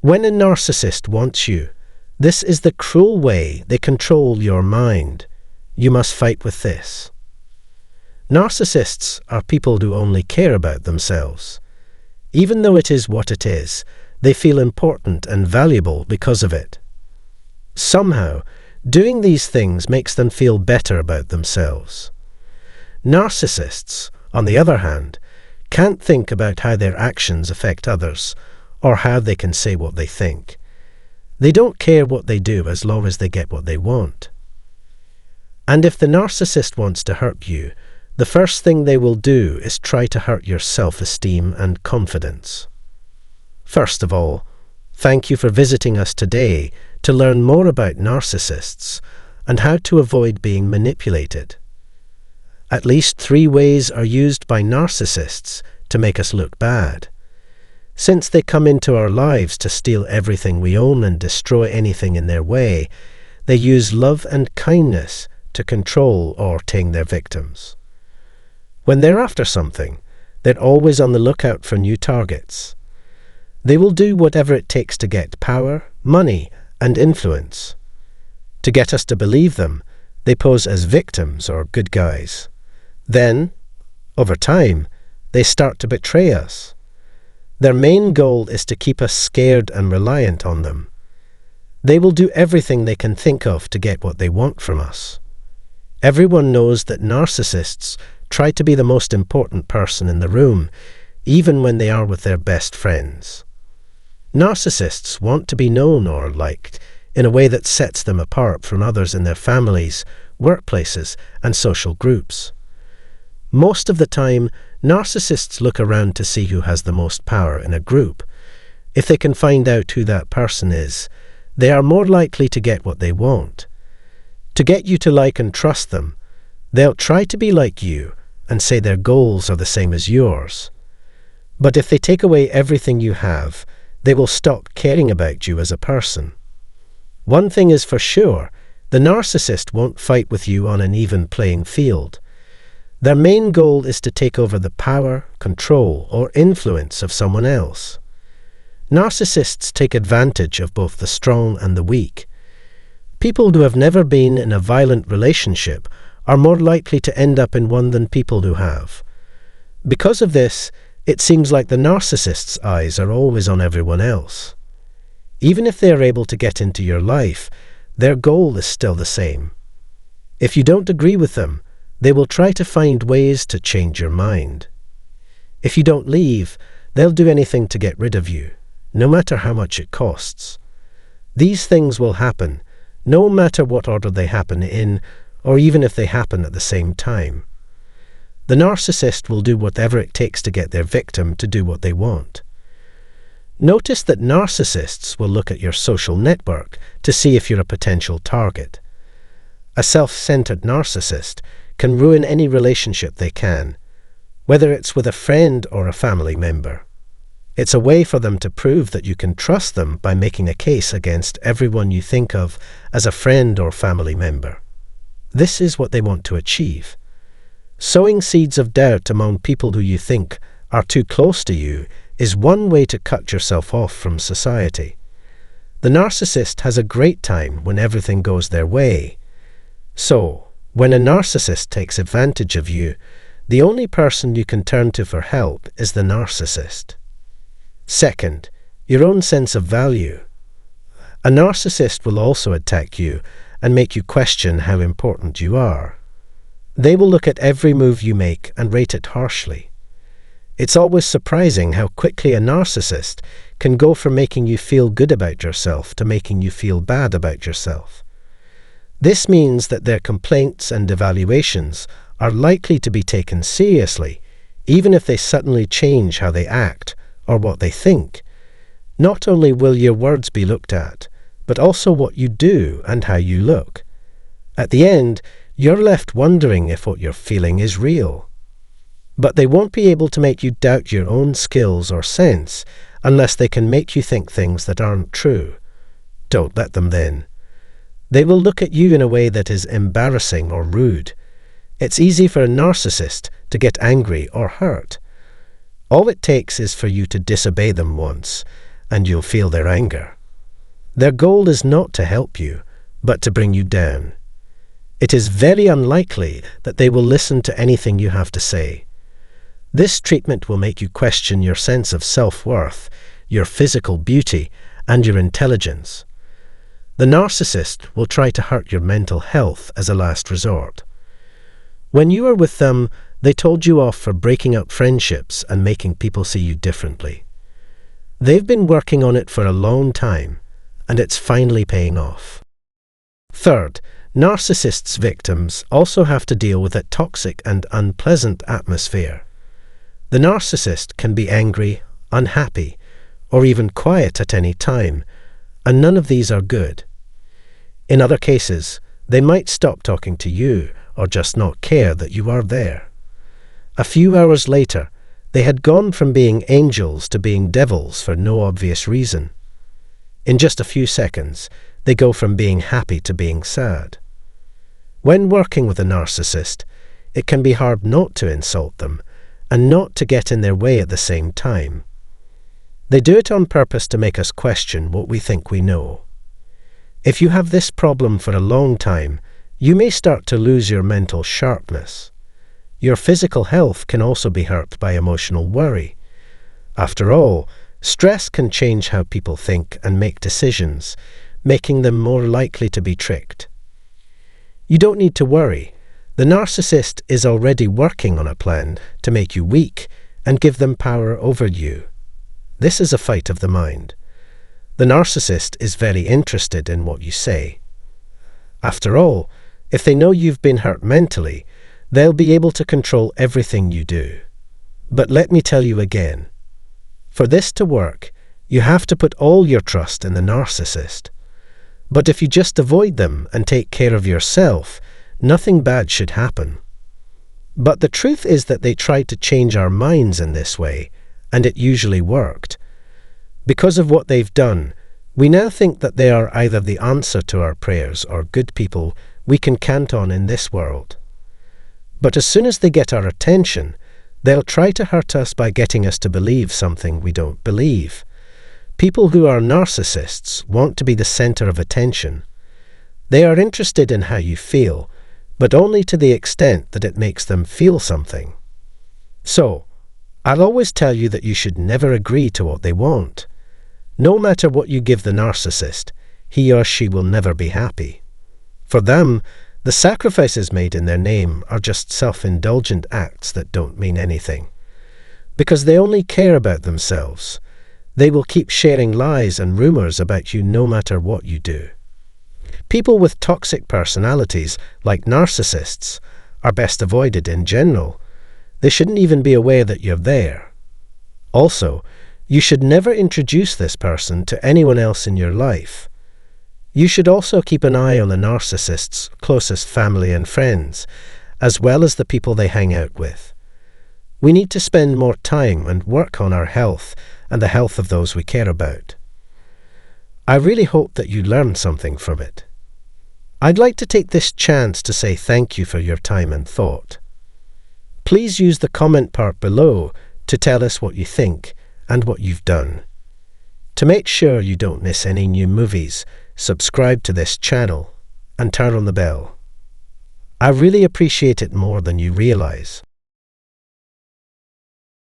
When a narcissist wants you, this is the cruel way they control your mind. You must fight with this. Narcissists are people who only care about themselves. Even though it is what it is, they feel important and valuable because of it. Somehow, doing these things makes them feel better about themselves. Narcissists, on the other hand, can't think about how their actions affect others, or how they can say what they think. They don't care what they do as long as they get what they want. And if the narcissist wants to hurt you, the first thing they will do is try to hurt your self-esteem and confidence. First of all, thank you for visiting us today to learn more about narcissists and how to avoid being manipulated. At least 3 ways are used by narcissists to make us look bad. Since they come into our lives to steal everything we own and destroy anything in their way, they use love and kindness to control or tame their victims. When they're after something, they're always on the lookout for new targets. They will do whatever it takes to get power, money, and influence. To get us to believe them, they pose as victims or good guys. Then, over time, they start to betray us. Their main goal is to keep us scared and reliant on them. They will do everything they can think of to get what they want from us. Everyone knows that narcissists try to be the most important person in the room, even when they are with their best friends. Narcissists want to be known or liked in a way that sets them apart from others in their families, workplaces, and social groups. Most of the time, narcissists look around to see who has the most power in a group. If they can find out who that person is, they are more likely to get what they want. To get you to like and trust them, they'll try to be like you and say their goals are the same as yours. But if they take away everything you have, they will stop caring about you as a person. One thing is for sure, the narcissist won't fight with you on an even playing field. Their main goal is to take over the power, control, or influence of someone else. Narcissists take advantage of both the strong and the weak. People who have never been in a violent relationship are more likely to end up in one than people who have. Because of this, it seems like the narcissist's eyes are always on everyone else. Even if they are able to get into your life, their goal is still the same. If you don't agree with them, they will try to find ways to change your mind. If you don't leave, they'll do anything to get rid of you, no matter how much it costs. These things will happen, no matter what order they happen in, or even if they happen at the same time. The narcissist will do whatever it takes to get their victim to do what they want. Notice that narcissists will look at your social network to see if you're a potential target. A self-centered narcissist can ruin any relationship they can, whether it's with a friend or a family member. It's a way for them to prove that you can trust them by making a case against everyone you think of as a friend or family member. This is what they want to achieve. Sowing seeds of doubt among people who you think are too close to you is one way to cut yourself off from society. The narcissist has a great time when everything goes their way. So, when a narcissist takes advantage of you, the only person you can turn to for help is the narcissist. Second, your own sense of value. A narcissist will also attack you and make you question how important you are. They will look at every move you make and rate it harshly. It's always surprising how quickly a narcissist can go from making you feel good about yourself to making you feel bad about yourself. This means that their complaints and evaluations are likely to be taken seriously, even if they suddenly change how they act or what they think. Not only will your words be looked at, but also what you do and how you look. At the end, you're left wondering if what you're feeling is real. But they won't be able to make you doubt your own skills or sense unless they can make you think things that aren't true. Don't let them then. They will look at you in a way that is embarrassing or rude. It's easy for a narcissist to get angry or hurt. All it takes is for you to disobey them once, and you'll feel their anger. Their goal is not to help you, but to bring you down. It is very unlikely that they will listen to anything you have to say. This treatment will make you question your sense of self-worth, your physical beauty, and your intelligence. The narcissist will try to hurt your mental health as a last resort. When you were with them, they told you off for breaking up friendships and making people see you differently. They've been working on it for a long time, and it's finally paying off. Third, narcissists' victims also have to deal with a toxic and unpleasant atmosphere. The narcissist can be angry, unhappy, or even quiet at any time, and none of these are good. In other cases, they might stop talking to you or just not care that you are there. A few hours later, they had gone from being angels to being devils for no obvious reason. In just a few seconds, they go from being happy to being sad. When working with a narcissist, it can be hard not to insult them and not to get in their way at the same time. They do it on purpose to make us question what we think we know. If you have this problem for a long time, you may start to lose your mental sharpness. Your physical health can also be hurt by emotional worry. After all, stress can change how people think and make decisions, making them more likely to be tricked. You don't need to worry. The narcissist is already working on a plan to make you weak and give them power over you. This is a fight of the mind. The narcissist is very interested in what you say. After all, if they know you've been hurt mentally, they'll be able to control everything you do. But let me tell you again, for this to work, you have to put all your trust in the narcissist. But if you just avoid them and take care of yourself, nothing bad should happen. But the truth is that they tried to change our minds in this way, and it usually worked. Because of what they've done, we now think that they are either the answer to our prayers or good people we can count on in this world. But as soon as they get our attention, they'll try to hurt us by getting us to believe something we don't believe. People who are narcissists want to be the center of attention. They are interested in how you feel, but only to the extent that it makes them feel something. So, I'll always tell you that you should never agree to what they want. No matter what you give the narcissist, he or she will never be happy. For them, the sacrifices made in their name are just self-indulgent acts that don't mean anything. Because they only care about themselves, they will keep sharing lies and rumors about you no matter what you do. People with toxic personalities, like narcissists, are best avoided in general. They shouldn't even be aware that you're there. Also, you should never introduce this person to anyone else in your life. You should also keep an eye on the narcissist's closest family and friends, as well as the people they hang out with. We need to spend more time and work on our health and the health of those we care about. I really hope that you learned something from it. I'd like to take this chance to say thank you for your time and thought. Please use the comment part below to tell us what you think and what you've done. To make sure you don't miss any new movies, subscribe to this channel and turn on the bell. I really appreciate it more than you realize.